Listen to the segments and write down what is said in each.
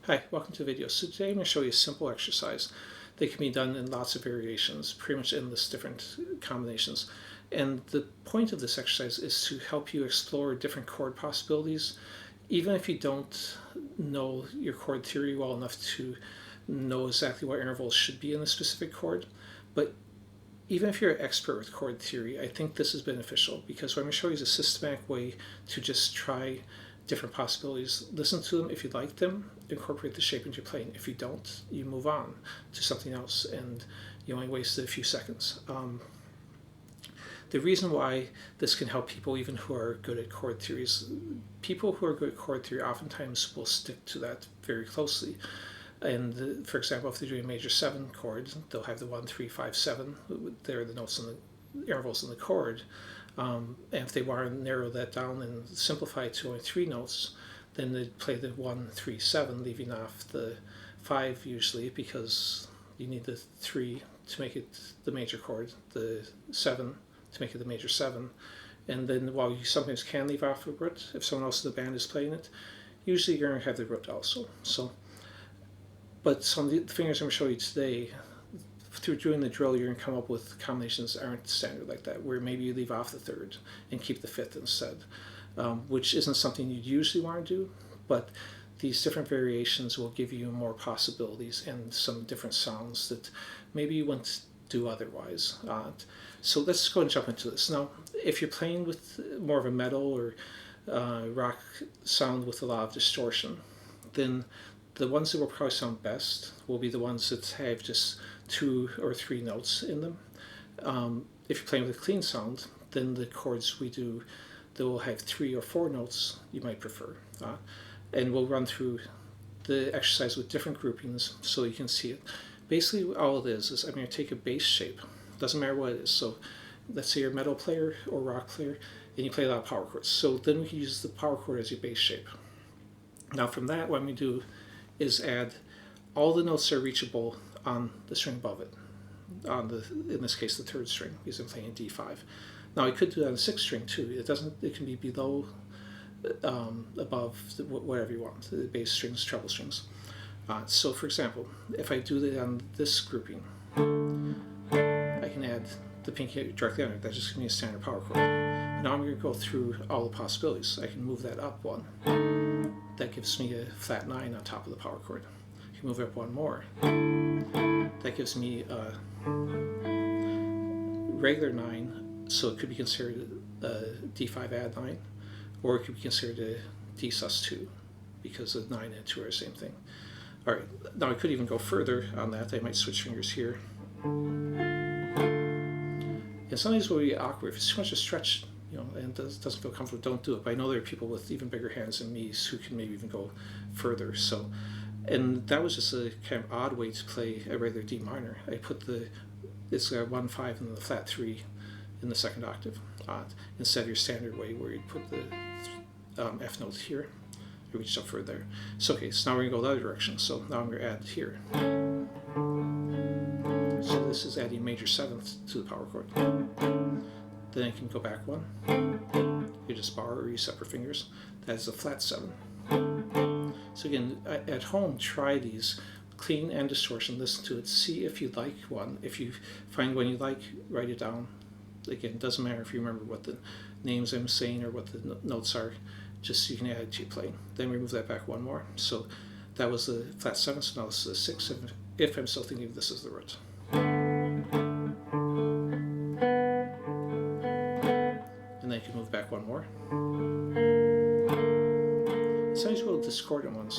Hi, welcome to the video. So today I'm going to show you a simple exercise that can be done in lots of variations, pretty much endless different combinations. And the point of this exercise is to help you explore different chord possibilities, even if you don't know your chord theory well enough to know exactly what intervals should be in a specific chord. But even if you're an expert with chord theory, I think this is beneficial because what I'm going to show you is a systematic way to just try different possibilities. Listen to them if you like them, incorporate the shape into your playing. If you don't, you move on to something else and you only wasted a few seconds. The reason why this can help people even who are good at chord theories, people who are good at chord theory oftentimes will stick to that very closely. And for example, if they're doing a major 7 chord, they'll have the 1, 3, 5, 7. They're the notes and the intervals in the chord. And if they want to narrow that down and simplify it to only 3 notes, then they'd play the 1, 3, 7, leaving off the 5 usually because you need the 3 to make it the major chord, the 7 to make it the major 7. And then while you sometimes can leave off a root, if someone else in the band is playing it, usually you're going to have the root also. But some of the fingers I'm going to show you today, through doing the drill, you're going to come up with combinations that aren't standard like that, where maybe you leave off the 3rd and keep the 5th instead, which isn't something you'd usually want to do, but these different variations will give you more possibilities and some different sounds that maybe you wouldn't do otherwise. So let's go and jump into this. Now, if you're playing with more of a metal or rock sound with a lot of distortion, then the ones that will probably sound best will be the ones that have just 2 or 3 notes in them. If you're playing with a clean sound, then the chords we do, they will have 3 or 4 notes you might prefer. And we'll run through the exercise with different groupings so you can see it. Basically all it is I'm going to take a bass shape, doesn't matter what it is. So let's say you're a metal player or rock player and you play a lot of power chords. So then we can use the power chord as your bass shape. Now from that, what we do is add all the notes that are reachable on the string above it, on the, in this case, the 3rd string, because I'm playing D5. Now I could do that on the 6th string too. It can be below, above, whatever you want, the bass strings, treble strings. So for example, if I do that on this grouping, I can add the pinky directly under it. That's just going to be a standard power chord. Now I'm going to go through all the possibilities. I can move that up 1. That gives me a flat 9 on top of the power chord. You can move it up 1 more. That gives me a regular 9, so it could be considered a D5 add 9, or it could be considered a D sus2, because the 9 and 2 are the same thing. Alright, now I could even go further on that. I might switch fingers here. And some of these will be awkward. If it's too much to stretch, and doesn't feel comfortable, don't do it. But I know there are people with even bigger hands than me who can maybe even go further. So, and that was just a kind of odd way to play a regular D minor. I put it's a 1, 5 and the flat 3 in the 2nd octave, instead of your standard way where you put the F note here. I reached up further there. So okay, so now we're going to go the other direction. So now I'm going to add here. So this is adding major 7th to the power chord. Then I can go back 1. You just borrow or use separate fingers. That's a flat 7. So again, at home, try these, clean and distortion. Listen to it. See if you like one. If you find one you like, write it down. Again, it doesn't matter if you remember what the names I'm saying or what the notes are. Just so you can add it to your playing. Then we move that back 1 more. So that was the flat 7. So now this is a 6. If I'm still thinking this is the root. And then you can move back 1 more. Some of these little discordant ones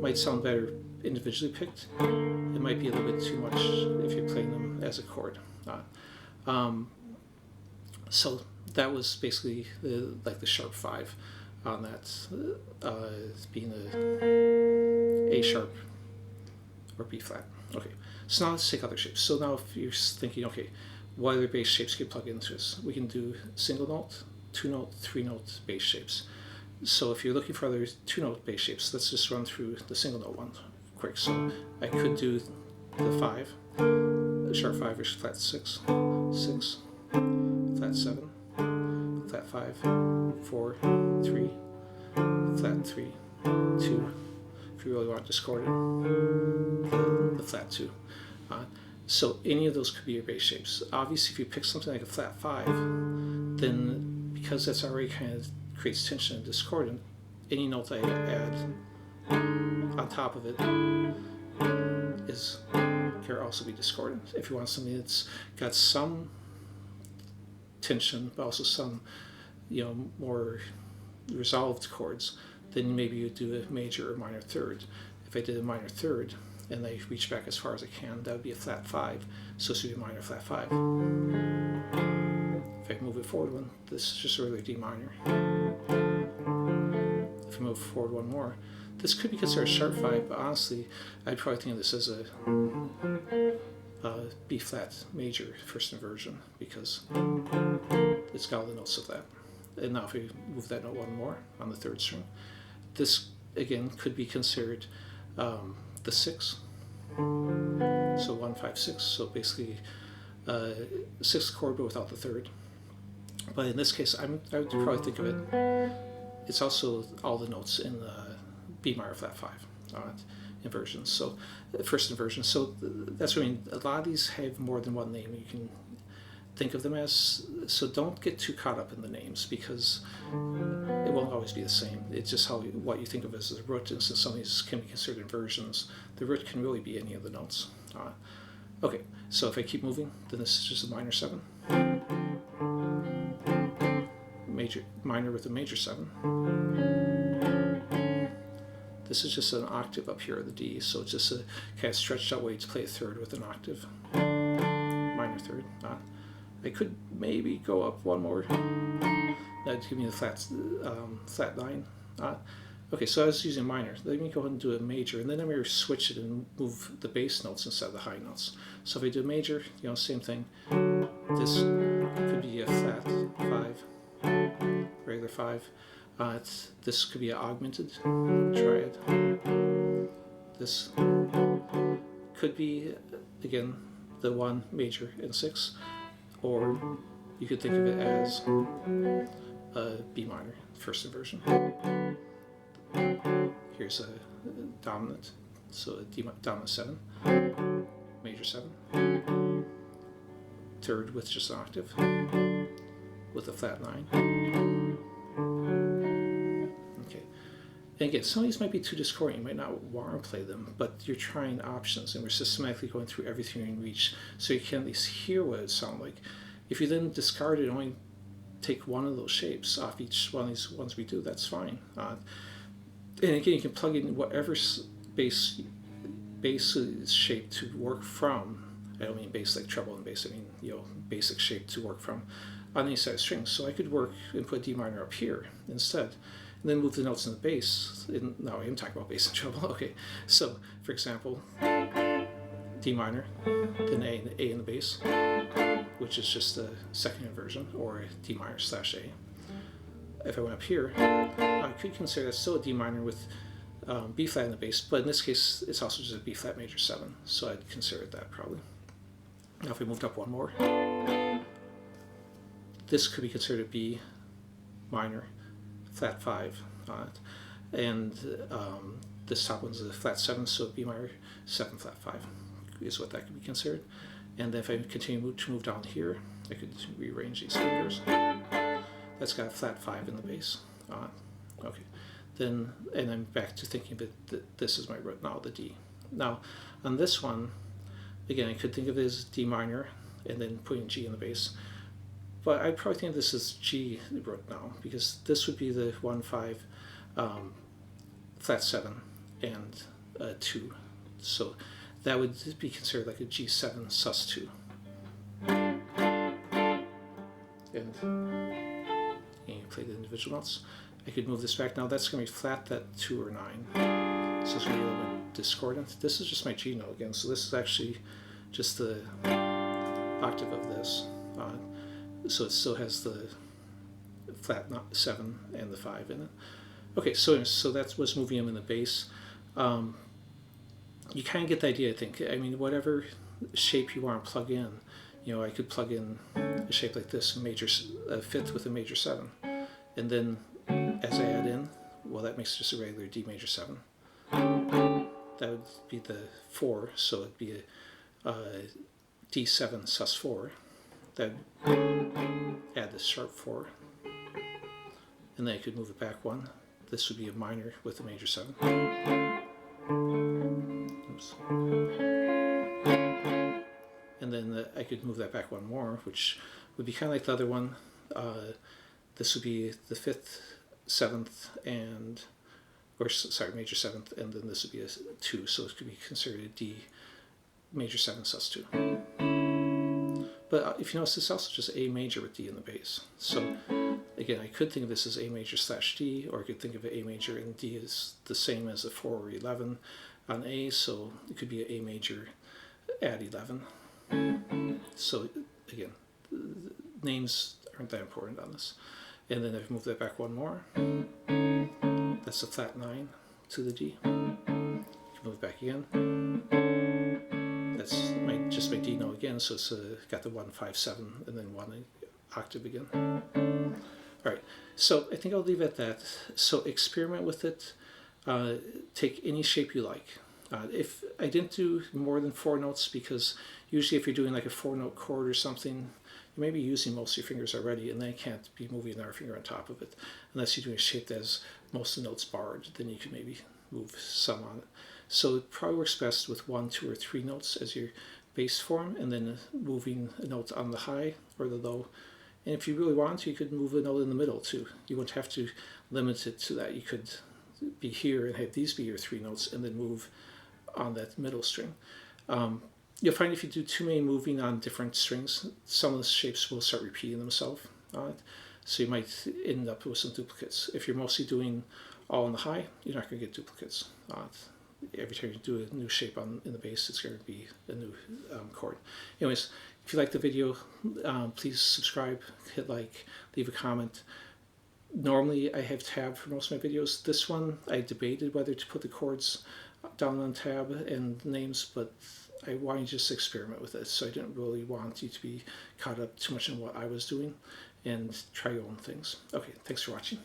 might sound better individually picked. It might be a little bit too much if you're playing them as a chord. So that was basically like the sharp 5 on that, being a sharp or B flat. Okay, so now let's take other shapes. So now if you're thinking, okay, what other bass shapes can plug into this? We can do single note, 2 note, 3 note bass shapes. So if you're looking for other 2 note bass shapes, let's just run through the single note one quick. So I could do the 5, the sharp 5 is flat 6, 6, flat 7, flat 5, 4, 3, flat 3, 2. If you really want discordant, the flat 2. So any of those could be your bass shapes. Obviously, if you pick something like a flat 5, then because that's already kind of creates tension and discordant, any note I add on top of it can also be discordant. If you want something that's got some tension but also some, more resolved chords, then maybe you do a major or minor third. If I did a minor third and I reach back as far as I can, that would be a flat 5. So this would be a minor flat 5. If I move it forward one, this is just a regular D minor. If I move forward one more, this could be considered a sharp 5, but honestly, I'd probably think of this as a B flat major first inversion because it's got all the notes of that. And now if we move that note one more on the third string, this again could be considered the 6. So 1, 5, 6. So basically, 6th chord but without the third. But in this case, I would probably think of it. It's also all the notes in the B minor flat 5 inversions. So first inversion. So that's what I mean. A lot of these have more than one name. You can think of them as. So don't get too caught up in the names because it won't always be the same. It's just what you think of as a root. And since some of these can be considered inversions, the root can really be any of the notes. Okay, so if I keep moving, then this is just a minor 7. Minor with a major 7. This is just an octave up here of the D, so it's just a kind of stretched out way to play a third with an octave. Minor third. I could maybe go up one more. That'd give me the flat 9. Okay, so I was using minor. Let me go ahead and do a major, and then I'm going to switch it and move the bass notes instead of the high notes. So if I do a major, same thing. This could be a flat 5, regular 5. This could be an augmented triad. This could be, again, the 1 major and 6, or you could think of it as a B minor, first inversion. Here's a dominant, so a dominant 7, major 7, third with just an octave, with a flat 9. Okay, and again, some of these might be too discordant, you might not want to play them, but you're trying options, and we're systematically going through everything in reach, so you can at least hear what it would sound like. If you then discard it and only take one of those shapes off each one of these ones we do, that's fine. And again, you can plug in whatever bass shape to work from. I don't mean bass like treble and bass, I mean basic shape to work from on any set of strings. So I could work and put D minor up here instead, and then move the notes in the bass. Now I am talking about bass and treble. Okay, so for example, D minor, then A in the bass, which is just the second inversion, or D minor / A. If I went up here, I could consider that still a D minor with B flat in the bass, but in this case, it's also just a B flat major 7, so I'd consider that probably. Now, if we moved up one more, this could be considered a B minor flat 5 on it, and this top one's a flat 7, so B minor 7 flat 5 is what that could be considered. And then if I continue to move down here, I could rearrange these fingers. That's got a flat 5 in the bass. Okay, then, and I'm back to thinking that this is my root now, the D. Now, on this one, again, I could think of it as D minor and then putting G in the bass. But I probably think this is G root now, because this would be the 1, 5, flat 7, and 2. So that would be considered like a G7 sus2. And you play the individual notes. I could move this back. Now that's going to be flat, that 2 or 9. So it's going to be a little bit discordant. This is just my G note again. So this is actually just the octave of this. So it still has the flat 7 and the 5 in it. Okay, so that was moving them in the bass. You kind of get the idea, I think. I mean, whatever shape you want to plug in, I could plug in a shape like this, a 5th with a major 7, and then as I add in well, that makes just a regular D major 7. That would be the 4, so it'd be a D7 sus4. That'd add the sharp 4, and then I could move it back 1. This would be a minor with a major 7. Oops. And then I could move that back 1 more, which would be kind of like the other one. This would be the 5th, 7th, and, or sorry, major 7th, and then this would be a 2, so it could be considered a D major 7 sus2. But if you notice, it's also just A major with D in the bass. So again, I could think of this as A major / D, or I could think of A major and D as the same as a 4 or 11 on A, so it could be an A major add 11. So again, names aren't that important on this. And then I've moved that back 1 more. That's a flat 9 to the D. You can move it back again. That's just my D note again, so it's got the 1, 5, 7, and then 1 octave again. All right, so I think I'll leave it at that. So experiment with it. Take any shape you like. If I didn't do more than 4 notes, because usually if you're doing like a 4-note chord or something, you may be using most of your fingers already, and then you can't be moving another finger on top of it. Unless you're doing a shape that has most of the notes barred, then you can maybe move some on it. So it probably works best with 1, 2, or 3 notes as your bass form, and then moving a note on the high or the low. And if you really want to, you could move a note in the middle too. You wouldn't have to limit it to that. You could be here and have these be your 3 notes, and then move on that middle string. You'll find if you do too many moving on different strings, some of the shapes will start repeating themselves on it. So you might end up with some duplicates. If you're mostly doing all in the high, you're not going to get duplicates on it. Every time you do a new shape in the bass, it's going to be a new chord. Anyways, if you like the video, please subscribe, hit like, leave a comment. Normally I have tab for most of my videos. This one I debated whether to put the chords down on tab and names, but I wanted to just experiment with it, so I didn't really want you to be caught up too much in what I was doing, and try your own things. Okay, thanks for watching.